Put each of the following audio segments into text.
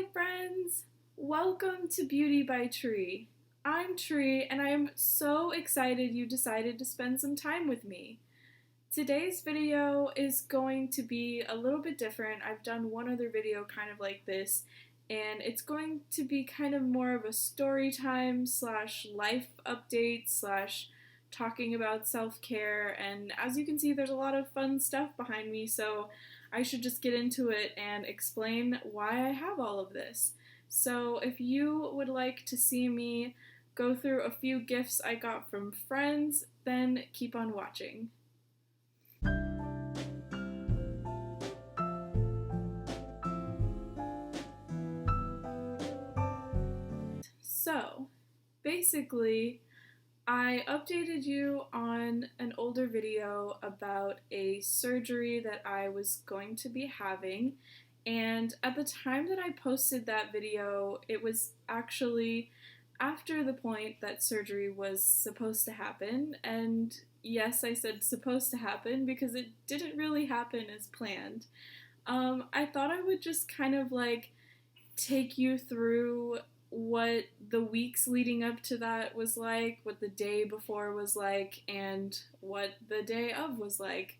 Hi friends! Welcome to Beauty by Tree. I'm Tree and I am so excited you decided to spend some time with me. Today's video is going to be a little bit different. I've done one other video kind of like this, and it's going to be kind of more of a story time slash life update slash talking about self-care, and as you can see there's a lot of fun stuff behind me, so I should just get into it and explain why I have all of this. So if you would like to see me go through a few gifts I got from friends, then keep on watching. So, basically, I updated you on an older video about a surgery that I was going to be having, and at the time that I posted that video, it was actually after the point that surgery was supposed to happen, and yes, I said supposed to happen because it didn't really happen as planned. I thought I would just kind of like take you through what the weeks leading up to that was like, what the day before was like, and what the day of was like.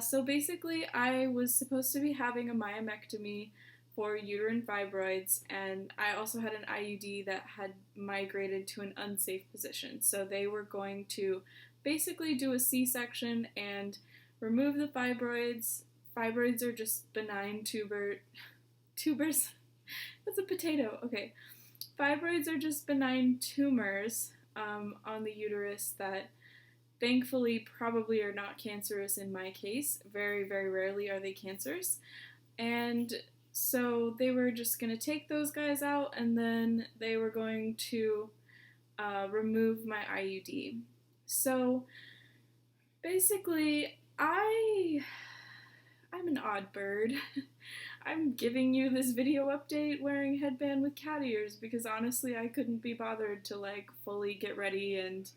So basically, I was supposed to be having a myomectomy for uterine fibroids, and I also had an IUD that had migrated to an unsafe position. So they were going to basically do a C-section and remove the fibroids. Fibroids are just benign tubers. That's a potato. Okay. Fibroids are just benign tumors on the uterus that thankfully probably are not cancerous in my case. Very, very rarely are they cancerous. And so they were just going to take those guys out, and then they were going to remove my IUD. So basically, I'm an odd bird. I'm giving you this video update wearing a headband with cat ears because honestly I couldn't be bothered to like fully get ready and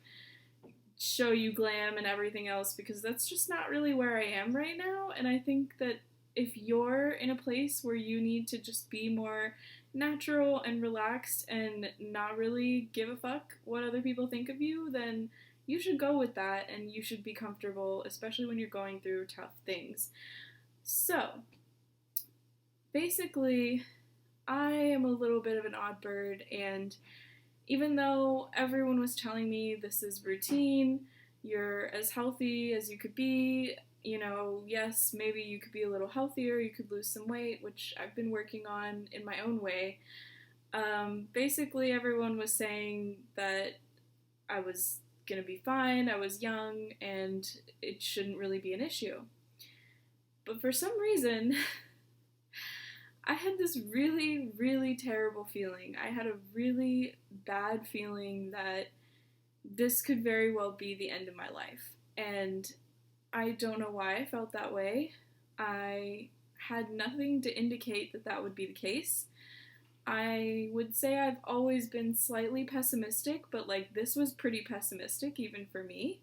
show you glam and everything else because that's just not really where I am right now, and I think that if you're in a place where you need to just be more natural and relaxed and not really give a fuck what other people think of you, then you should go with that and you should be comfortable, especially when you're going through tough things. So, basically, I am a little bit of an odd bird, and even though everyone was telling me this is routine, you're as healthy as you could be, you know, yes, maybe you could be a little healthier, you could lose some weight, which I've been working on in my own way. Basically, everyone was saying that I was gonna be fine, I was young, and it shouldn't really be an issue. But for some reason, I had this really, really terrible feeling. I had a really bad feeling that this could very well be the end of my life. And I don't know why I felt that way. I had nothing to indicate that that would be the case. I would say I've always been slightly pessimistic, but like this was pretty pessimistic even for me.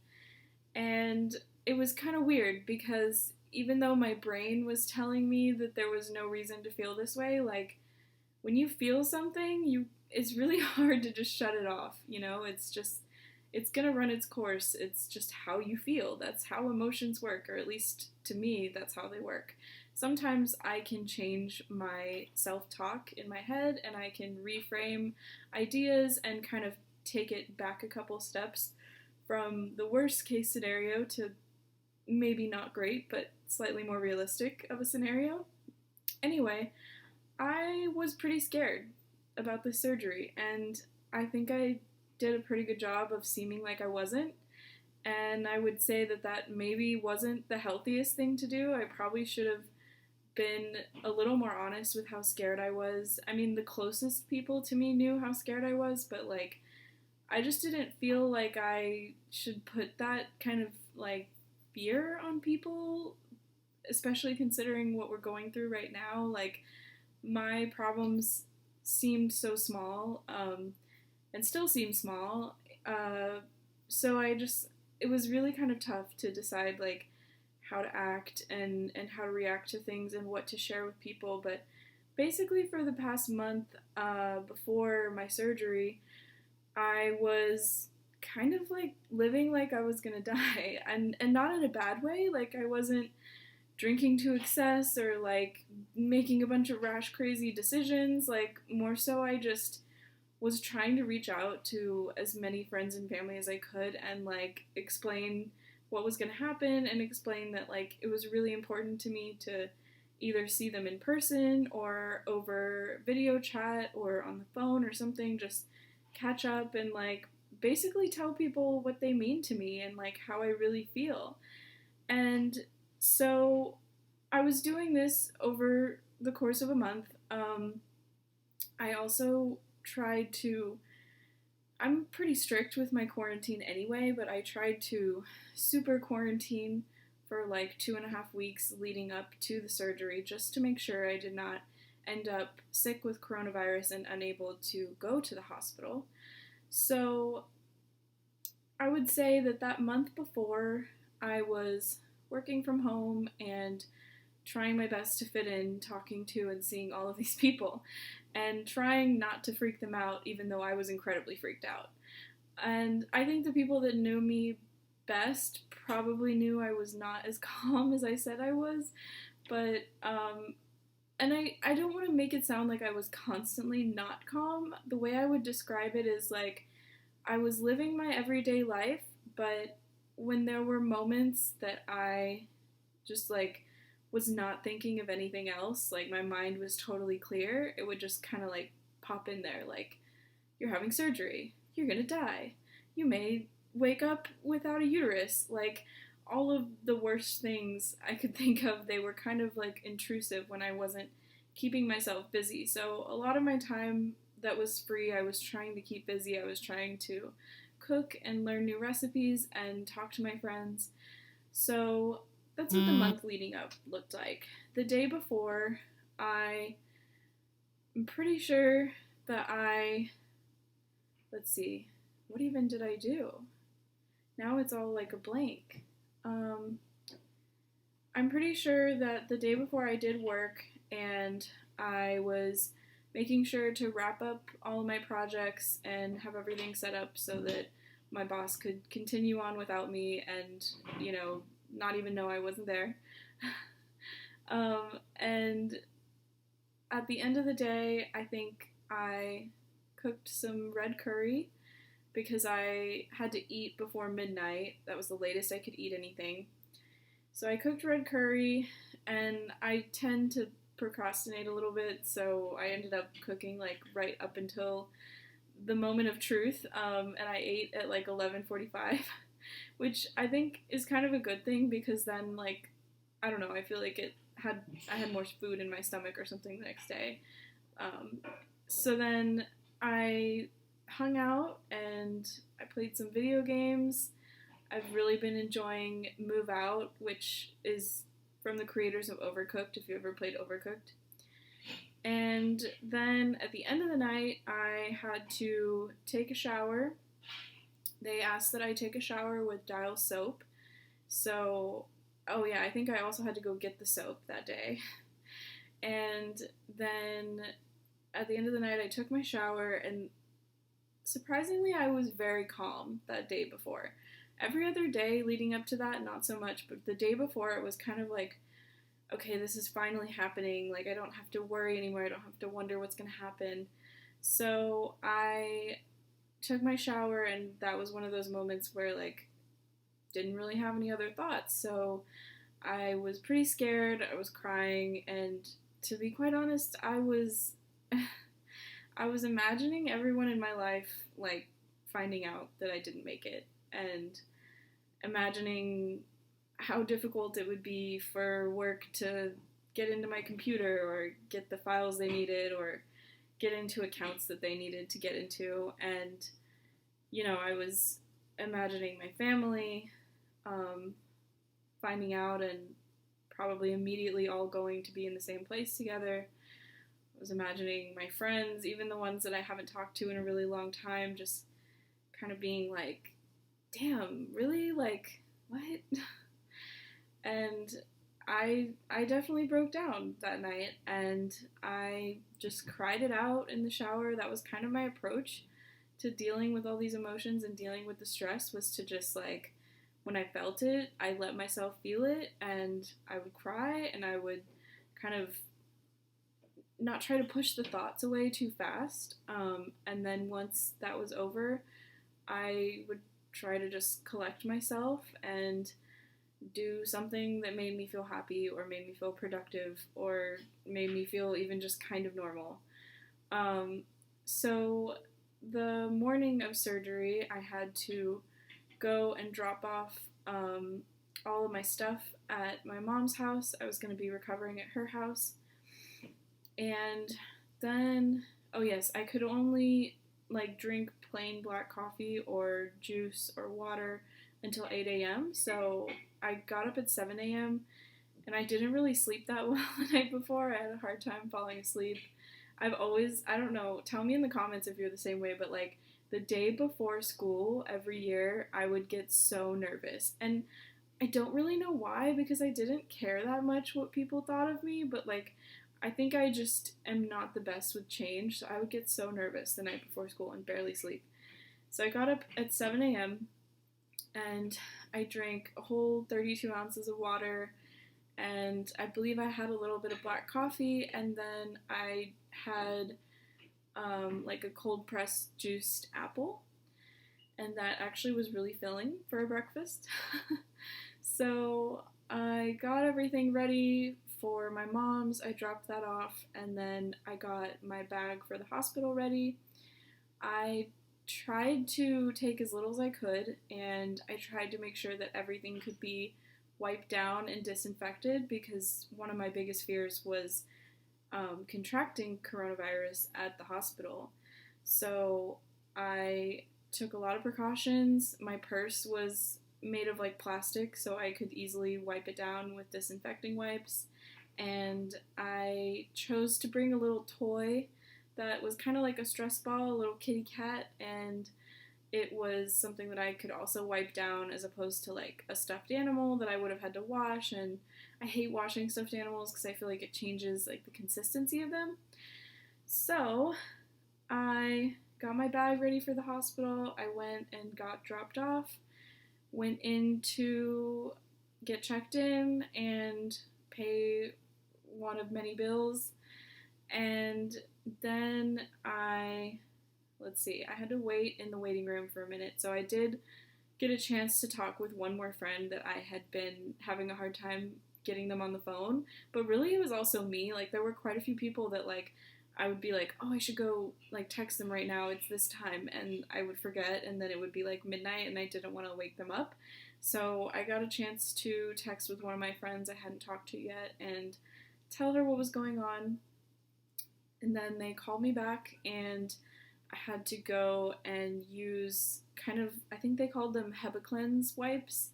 And it was kind of weird because even though my brain was telling me that there was no reason to feel this way, like when you feel something, it's really hard to just shut it off, you know? It's going to run its course. It's just how you feel. That's how emotions work, or at least to me, that's how they work. Sometimes I can change my self-talk in my head and I can reframe ideas and kind of take it back a couple steps from the worst case scenario to maybe not great, but slightly more realistic of a scenario. Anyway, I was pretty scared about this surgery, and I think I did a pretty good job of seeming like I wasn't, and I would say that that maybe wasn't the healthiest thing to do. I probably should have been a little more honest with how scared I was. I mean, the closest people to me knew how scared I was, but like, I just didn't feel like I should put that kind of like fear on people, especially considering what we're going through right now. Like, my problems seemed so small, and still seem small. So it was really kind of tough to decide like how to act and how to react to things and what to share with people. But basically for the past month before my surgery, I was kind of like living like I was gonna die, and not in a bad way. Like I wasn't drinking to excess or like making a bunch of rash, crazy decisions. Like more so, I just was trying to reach out to as many friends and family as I could and like explain what was going to happen and explain that like it was really important to me to either see them in person or over video chat or on the phone or something, just catch up and like basically tell people what they mean to me and like how I really feel. And so I was doing this over the course of a month. I also tried to, I'm pretty strict with my quarantine anyway, but I tried to super quarantine for like 2.5 weeks leading up to the surgery just to make sure I did not end up sick with coronavirus and unable to go to the hospital. So I would say that that month before, I was working from home and trying my best to fit in talking to and seeing all of these people and trying not to freak them out, even though I was incredibly freaked out. And I think the people that knew me best probably knew I was not as calm as I said I was, but and I don't want to make it sound like I was constantly not calm. The way I would describe it is like I was living my everyday life, but when there were moments that I just like was not thinking of anything else, like my mind was totally clear, it would just kind of like pop in there like, you're having surgery, you're gonna die, you may wake up without a uterus. Like all of the worst things I could think of, they were kind of like intrusive when I wasn't keeping myself busy. So a lot of my time that was free, I was trying to keep busy. I was trying to cook and learn new recipes and talk to my friends. So that's what the month leading up looked like. The day before, I'm pretty sure that let's see, what even did I do? Now it's all like a blank. I'm pretty sure that the day before I did work and I was making sure to wrap up all of my projects and have everything set up so that my boss could continue on without me and, not even know I wasn't there. And at the end of the day, I think I cooked some red curry because I had to eat before midnight. That was the latest I could eat anything. So I cooked red curry, and I tend to procrastinate a little bit, so I ended up cooking like right up until the moment of truth, and I ate at like 11:45, which I think is kind of a good thing because then like I don't know, I feel like I had more food in my stomach or something the next day. So then I hung out and I played some video games. I've really been enjoying Move Out, which is from the creators of Overcooked, if you ever played Overcooked. And then at the end of the night, I had to take a shower. They asked that I take a shower with Dial soap. So, oh yeah, I think I also had to go get the soap that day. And then at the end of the night, I took my shower, and surprisingly, I was very calm that day before. Every other day leading up to that, not so much, but the day before, it was kind of like, okay, this is finally happening. Like, I don't have to worry anymore. I don't have to wonder what's going to happen. So I took my shower, and that was one of those moments where, like, didn't really have any other thoughts. So I was pretty scared. I was crying, and to be quite honest, I was imagining everyone in my life, like, finding out that I didn't make it, and imagining how difficult it would be for work to get into my computer or get the files they needed or get into accounts that they needed to get into. And, I was imagining my family finding out and probably immediately all going to be in the same place together. I was imagining my friends, even the ones that I haven't talked to in a really long time, just kind of being like, damn, really? Like, what? And I definitely broke down that night, and I just cried it out in the shower. That was kind of my approach to dealing with all these emotions and dealing with the stress, was to just like, when I felt it, I let myself feel it, and I would cry, and I would kind of not try to push the thoughts away too fast. And then once that was over, I would try to just collect myself and do something that made me feel happy or made me feel productive or made me feel even just kind of normal. Um, so the morning of surgery, I had to go and drop off all of my stuff at my mom's house. I was going to be recovering at her house. And then, oh yes, I could only like drink plain black coffee or juice or water until 8 a.m. So I got up at 7 a.m. and I didn't really sleep that well the night before. I had a hard time falling asleep. I don't know, tell me in the comments if you're the same way, but like the day before school every year, I would get so nervous. And I don't really know why, because I didn't care that much what people thought of me, but like I think I just am not the best with change, so I would get so nervous the night before school and barely sleep. So I got up at 7 a.m. and I drank a whole 32 ounces of water, and I believe I had a little bit of black coffee, and then I had like a cold pressed juiced apple, and that actually was really filling for a breakfast. So I got everything ready for my mom's. I dropped that off, and then I got my bag for the hospital ready. I tried to take as little as I could, and I tried to make sure that everything could be wiped down and disinfected, because one of my biggest fears was contracting coronavirus at the hospital. So I took a lot of precautions. My purse was made of like plastic, so I could easily wipe it down with disinfecting wipes. And I chose to bring a little toy that was kind of like a stress ball, a little kitty cat, and it was something that I could also wipe down, as opposed to like a stuffed animal that I would have had to wash. And I hate washing stuffed animals because I feel like it changes like the consistency of them. So I got my bag ready for the hospital. I went and got dropped off, went in to get checked in and pay one of many bills. And then I had to wait in the waiting room for a minute. So I did get a chance to talk with one more friend that I had been having a hard time getting them on the phone. But really, it was also me. Like, there were quite a few people that, like, I would be like, oh, I should go, like, text them right now. It's this time. And I would forget, and then it would be, like, midnight, and I didn't want to wake them up. So I got a chance to text with one of my friends I hadn't talked to yet and tell her what was going on. And then they called me back, and I had to go and use kind of, I think they called them HEPA wipes,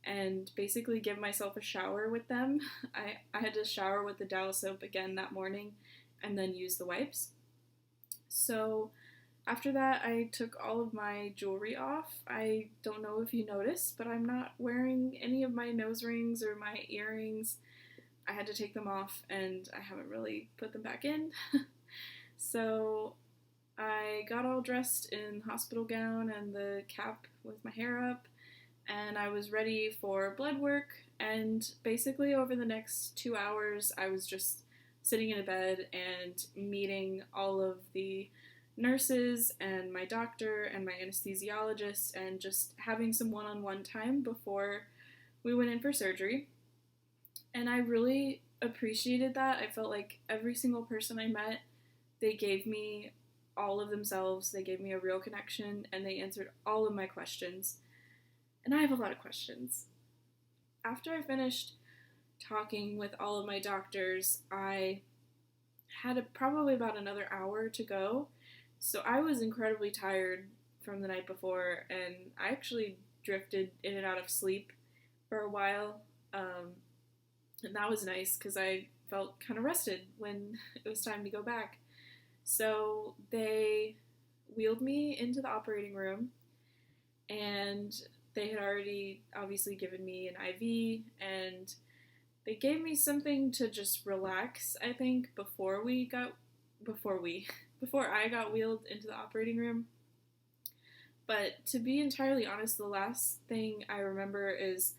and basically give myself a shower with them. I had to shower with the Dial soap again that morning and then use the wipes. So after that, I took all of my jewelry off. I don't know if you noticed, but I'm not wearing any of my nose rings or my earrings. I had to take them off, and I haven't really put them back in. So I got all dressed in hospital gown and the cap with my hair up, and I was ready for blood work. And basically over the next 2 hours, I was just sitting in a bed and meeting all of the nurses and my doctor and my anesthesiologist, and just having some one-on-one time before we went in for surgery. And I really appreciated that. I felt like every single person I met, they gave me all of themselves, they gave me a real connection, and they answered all of my questions. And I have a lot of questions. After I finished talking with all of my doctors, I had probably about another hour to go. So I was incredibly tired from the night before, and I actually drifted in and out of sleep for a while. And that was nice because I felt kind of rested when it was time to go back. So they wheeled me into the operating room, and they had already obviously given me an IV, and they gave me something to just relax, I think, before we before I got wheeled into the operating room. But to be entirely honest, the last thing I remember is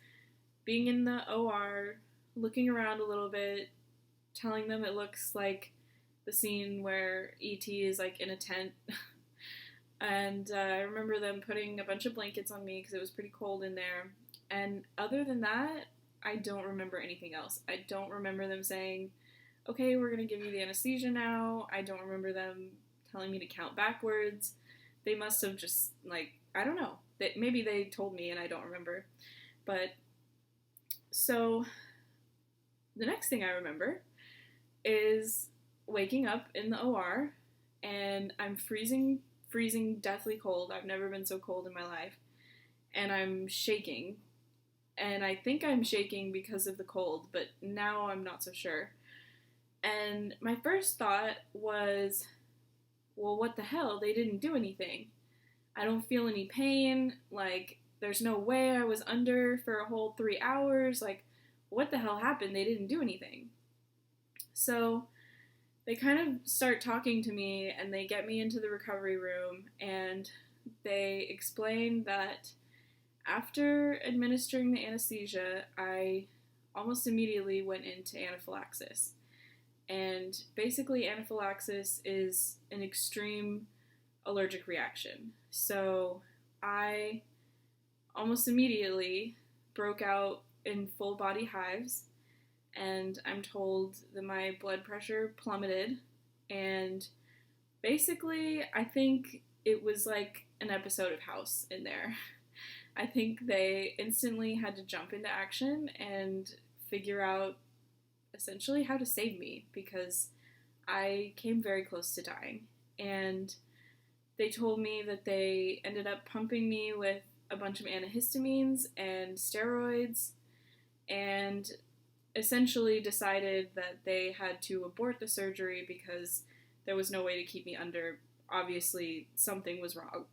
being in the OR, looking around a little bit, telling them it looks like the scene where E.T. is like in a tent. And I remember them putting a bunch of blankets on me because it was pretty cold in there. And other than that, I don't remember anything else. I don't remember them saying, okay, we're going to give you the anesthesia now. I don't remember them telling me to count backwards. They must have just, like, I don't know. Maybe they told me and I don't remember. But so the next thing I remember is waking up in the OR and I'm freezing, deathly cold. I've never been so cold in my life. And I'm shaking. And I think I'm shaking because of the cold, but now I'm not so sure. And my first thought was, well, what the hell? They didn't do anything. I don't feel any pain. Like, there's no way I was under for a whole 3 hours. Like, what the hell happened? They didn't do anything. So they kind of start talking to me and they get me into the recovery room and they explain that after administering the anesthesia, I almost immediately went into anaphylaxis. And basically, anaphylaxis is an extreme allergic reaction. So I almost immediately broke out in full body hives, and I'm told that my blood pressure plummeted. And basically, I think it was like an episode of House in there. I think they instantly had to jump into action and figure out essentially how to save me because I came very close to dying. And they told me that they ended up pumping me with a bunch of antihistamines and steroids and essentially decided that they had to abort the surgery because there was no way to keep me under. Obviously, something was wrong.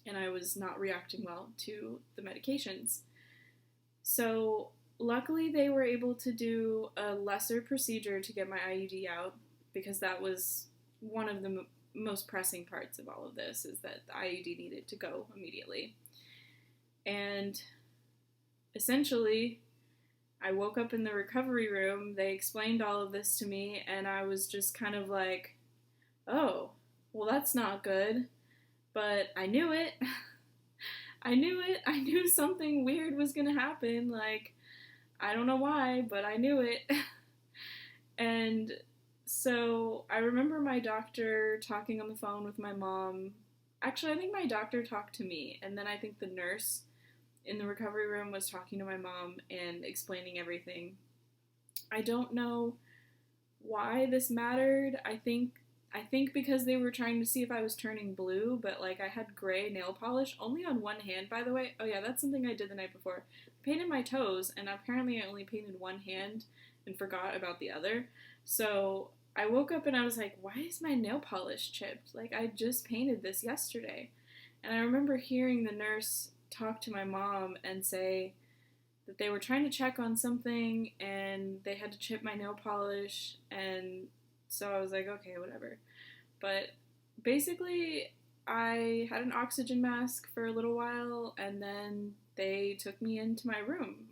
And I was not reacting well to the medications. So luckily they were able to do a lesser procedure to get my IUD out because that was one of the most pressing parts of all of this is that the IUD needed to go immediately. And essentially, I woke up in the recovery room, they explained all of this to me, and I was just kind of like, oh, well, that's not good. But I knew it. I knew something weird was gonna happen. Like, I don't know why, but I knew it. And so I remember my doctor talking on the phone with my mom. Actually, I think my doctor talked to me, and then I think the nurse in the recovery room was talking to my mom and explaining everything. I don't know why this mattered. I think because they were trying to see if I was turning blue, but like I had gray nail polish only on one hand, by the way. Oh yeah, that's something I did the night before. I painted my toes, and apparently I only painted one hand and forgot about the other. So I woke up and I was like, why is my nail polish chipped? Like, I just painted this yesterday. And I remember hearing the nurse talk to my mom and say that they were trying to check on something and they had to chip my nail polish, and so I was like, okay, whatever. But basically, I had an oxygen mask for a little while, and then they took me into my room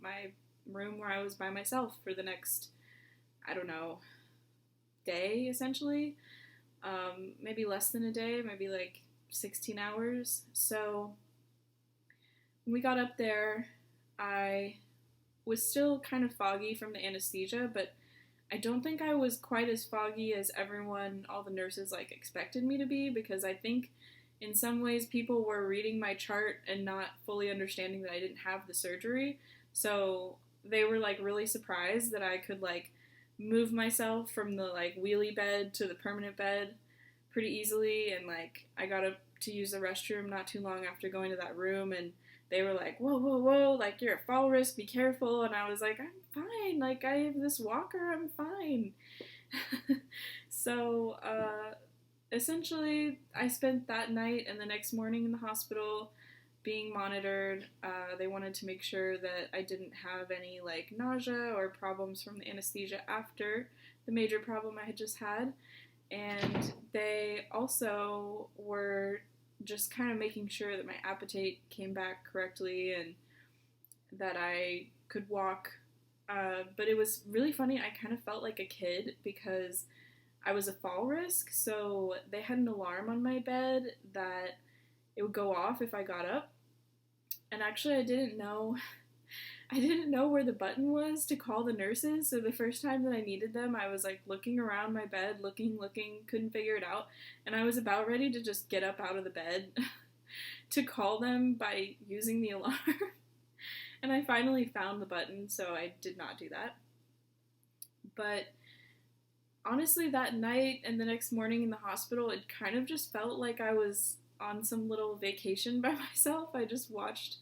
where I was by myself for the next, I don't know, day, essentially. Maybe less than a day, maybe like 16 hours. So when we got up there, I was still kind of foggy from the anesthesia, but I don't think I was quite as foggy as all the nurses, like, expected me to be, because I think in some ways people were reading my chart and not fully understanding that I didn't have the surgery. So they were, like, really surprised that I could, like, move myself from the, like, wheelie bed to the permanent bed pretty easily, and, like, I got up to use the restroom not too long after going to that room, and they were like, whoa, whoa, whoa, like, you're at fall risk, be careful. And I was like, I'm fine, like, I have this walker, I'm fine. So, essentially, I spent that night and the next morning in the hospital. being monitored. They wanted to make sure that I didn't have any like nausea or problems from the anesthesia after the major problem I had just had. And they also were just kind of making sure that my appetite came back correctly and that I could walk. But it was really funny. I kind of felt like a kid because I was a fall risk, so they had an alarm on my bed that it would go off if I got up. And actually, I didn't know where the button was to call the nurses. So the first time that I needed them, I was like looking around my bed, looking, couldn't figure it out. And I was about ready to just get up out of the bed to call them by using the alarm. And I finally found the button, so I did not do that. But honestly, that night and the next morning in the hospital, it kind of just felt like I was on some little vacation by myself. I just watched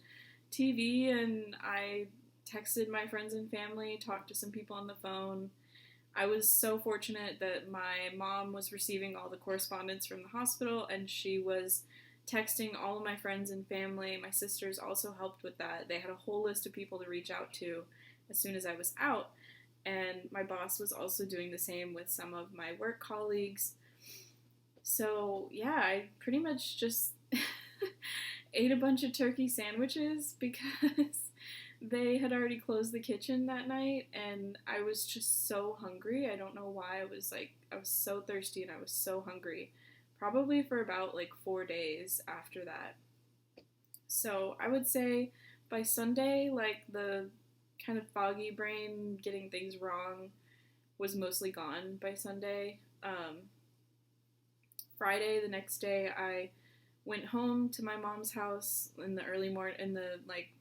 TV and I texted my friends and family, talked to some people on the phone. I was so fortunate that my mom was receiving all the correspondence from the hospital and she was texting all of my friends and family. My sisters also helped with that. They had a whole list of people to reach out to as soon as I was out. And my boss was also doing the same with some of my work colleagues. So yeah, I pretty much just ate a bunch of turkey sandwiches because they had already closed the kitchen that night and I was just so hungry. I don't know why. I was so thirsty and I was so hungry. Probably for about like 4 days after that. So I would say by Sunday, like the kind of foggy brain, getting things wrong was mostly gone by Sunday. Friday, the next day, I went home to my mom's house in the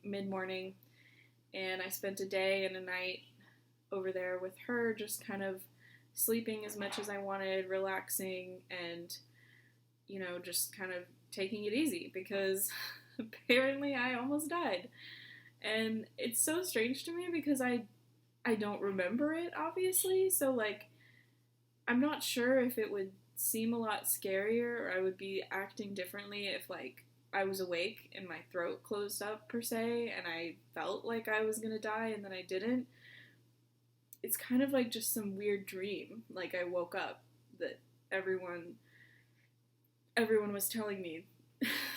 mid-morning, and I spent a day and a night over there with her, just kind of sleeping as much as I wanted, relaxing, and, just kind of taking it easy, because apparently I almost died. And it's so strange to me because I don't remember it, obviously, so, I'm not sure if it would seem a lot scarier or I would be acting differently if, I was awake and my throat closed up, per se, and I felt like I was gonna die and then I didn't. It's kind of like just some weird dream. Like, I woke up that everyone was telling me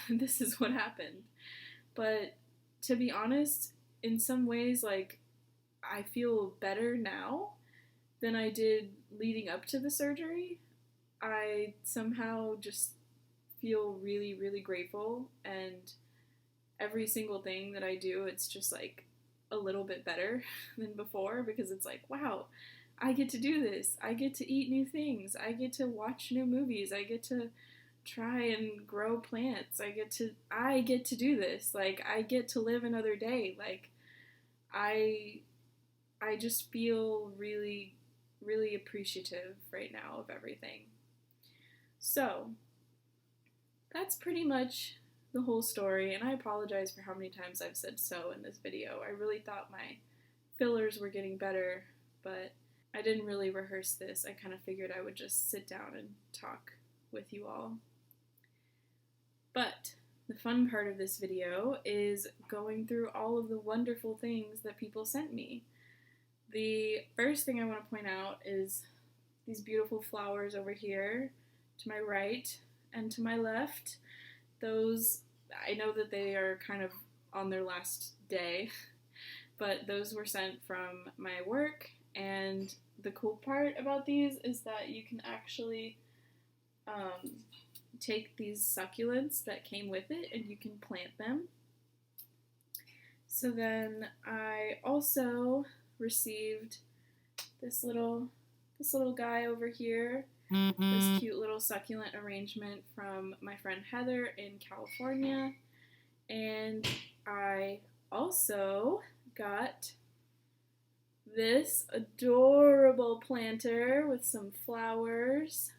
this is what happened. But to be honest, in some ways, I feel better now than I did leading up to the surgery. I somehow just feel really, really grateful, and every single thing that I do, it's just a little bit better than before, because it's wow, I get to do this. I get to eat new things. I get to watch new movies. I get to try and grow plants. I get to do this. I get to live another day. I just feel really, really appreciative right now of everything. So, that's pretty much the whole story, and I apologize for how many times I've said so in this video. I really thought my fillers were getting better, but I didn't really rehearse this. I kind of figured I would just sit down and talk with you all. But the fun part of this video is going through all of the wonderful things that people sent me. The first thing I want to point out is these beautiful flowers over here to my right and to my left. Those, I know that they are kind of on their last day, but those were sent from my work, and the cool part about these is that you can actually take these succulents that came with it and you can plant them. So then I also received this little guy over here, this cute little succulent arrangement from my friend Heather in California. And I also got this adorable planter with some flowers.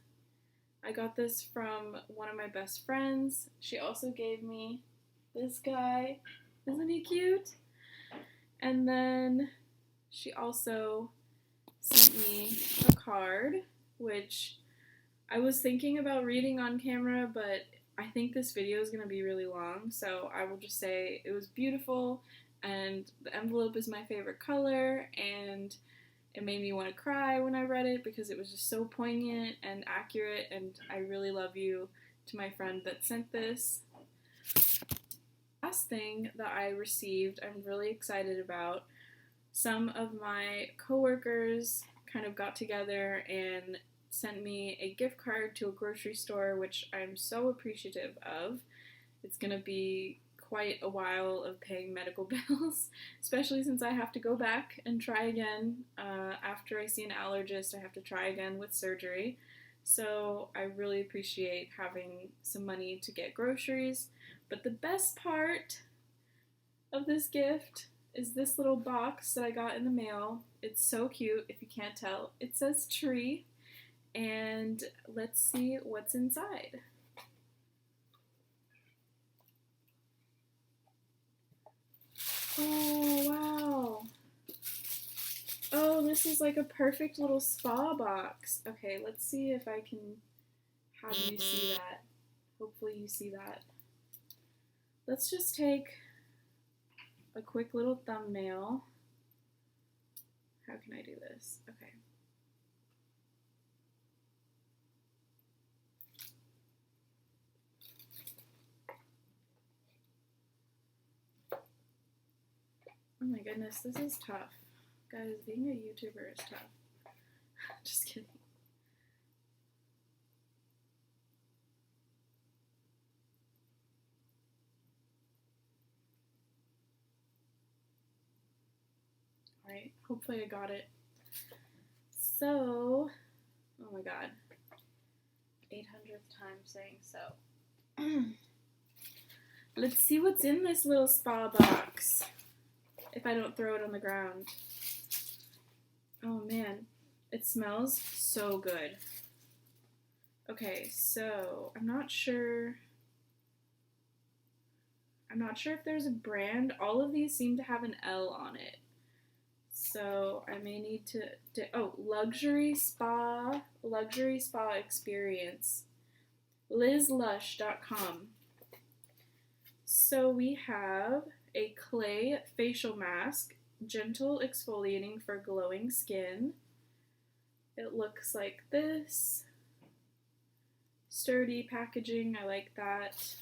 I got this from one of my best friends. She also gave me this guy. Isn't he cute? And then she also sent me a card, which I was thinking about reading on camera, but I think this video is going to be really long, so I will just say it was beautiful, and the envelope is my favorite color, and it made me want to cry when I read it because it was just so poignant and accurate, and I really love you to my friend that sent this. Last thing that I received, I'm really excited about. Some of my coworkers kind of got together and sent me a gift card to a grocery store, which I'm so appreciative of. It's gonna be quite a while of paying medical bills, especially since I have to go back and try again. After I see an allergist, I have to try again with surgery. So I really appreciate having some money to get groceries. But the best part of this gift is this little box that I got in the mail. It's so cute, if you can't tell. It says tree, and let's see what's inside. Oh, wow. Oh, this is like a perfect little spa box. Okay, let's see if I can have you see that. Hopefully you see that. Let's just take a quick little thumbnail. How can I do this? Okay. Oh my goodness, this is tough. Guys, being a YouTuber is tough. Just kidding. Alright, hopefully I got it. So, oh my god. 800th time saying so. Let's see what's in this little spa box. If I don't throw it on the ground. Oh man, it smells so good. Okay, so I'm not sure if there's a brand. All of these seem to have an L on it. So I may need to, luxury spa experience. Lizush.com. So we have a clay facial mask, gentle exfoliating for glowing skin. It looks like this. Sturdy packaging, I like that.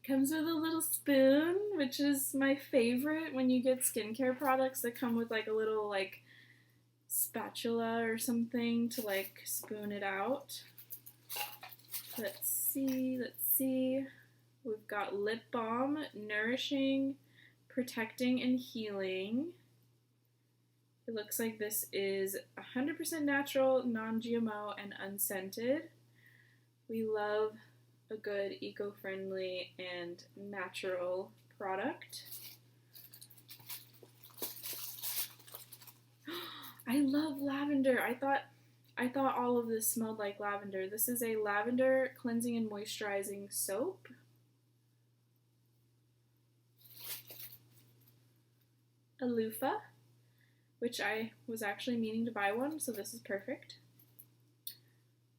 Comes with a little spoon, which is my favorite when you get skincare products that come with like a little like spatula or something to like spoon it out. Let's see. We've got lip balm, nourishing, protecting, and healing. It looks like this is 100% natural, non-GMO, and unscented. We love a good eco-friendly and natural product. I love lavender. I thought all of this smelled like lavender. This is a lavender cleansing and moisturizing soap. A loofah, which I was actually meaning to buy one, so this is perfect.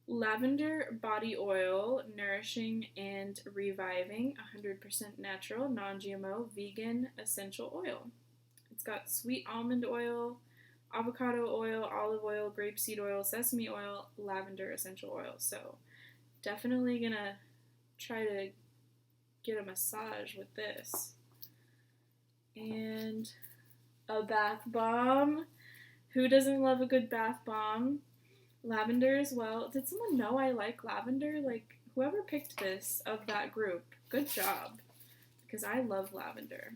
Lavender body oil, nourishing and reviving, 100% natural, non-GMO, vegan essential oil. It's got sweet almond oil, avocado oil, olive oil, grapeseed oil, sesame oil, lavender essential oil. So definitely gonna try to get a massage with this. And a bath bomb. Who doesn't love a good bath bomb? Lavender as well. Did someone know I like lavender? Like, whoever picked this of that group, good job. Because I love lavender.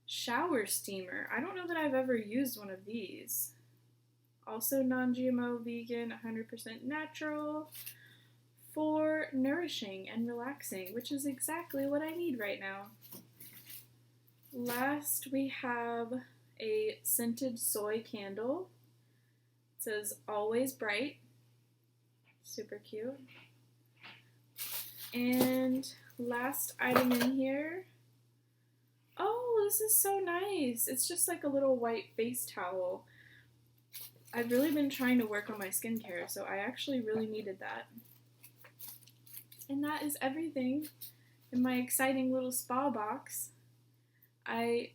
Shower steamer. I don't know that I've ever used one of these. Also non-GMO, vegan, 100% natural. For nourishing and relaxing, which is exactly what I need right now. Last, we have a scented soy candle. It says always bright. Super cute. And last item in here. Oh, this is so nice. It's just like a little white face towel. I've really been trying to work on my skincare, so I actually really needed that. And that is everything in my exciting little spa box. And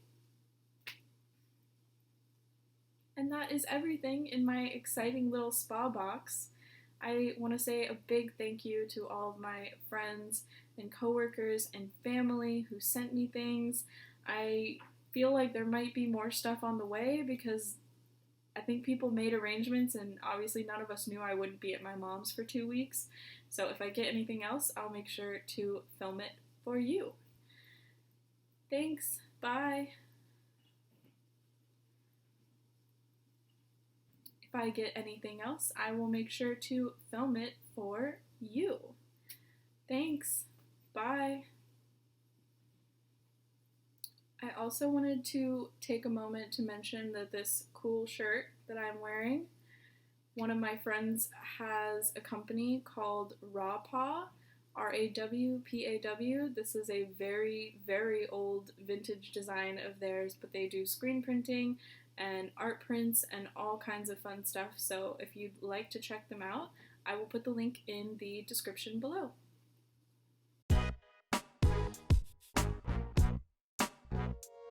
that is everything in my exciting little spa box. I want to say a big thank you to all of my friends and coworkers and family who sent me things. I feel like there might be more stuff on the way because I think people made arrangements, and obviously none of us knew I wouldn't be at my mom's for 2 weeks. So if I get anything else, I'll make sure to film it for you. Thanks. Bye. If I get anything else, I will make sure to film it for you. Thanks. Bye. I also wanted to take a moment to mention that this cool shirt that I'm wearing, one of my friends has a company called Rawpaw, Rawpaw. This is a very, very old vintage design of theirs, but they do screen printing and art prints and all kinds of fun stuff. So if you'd like to check them out, I will put the link in the description below.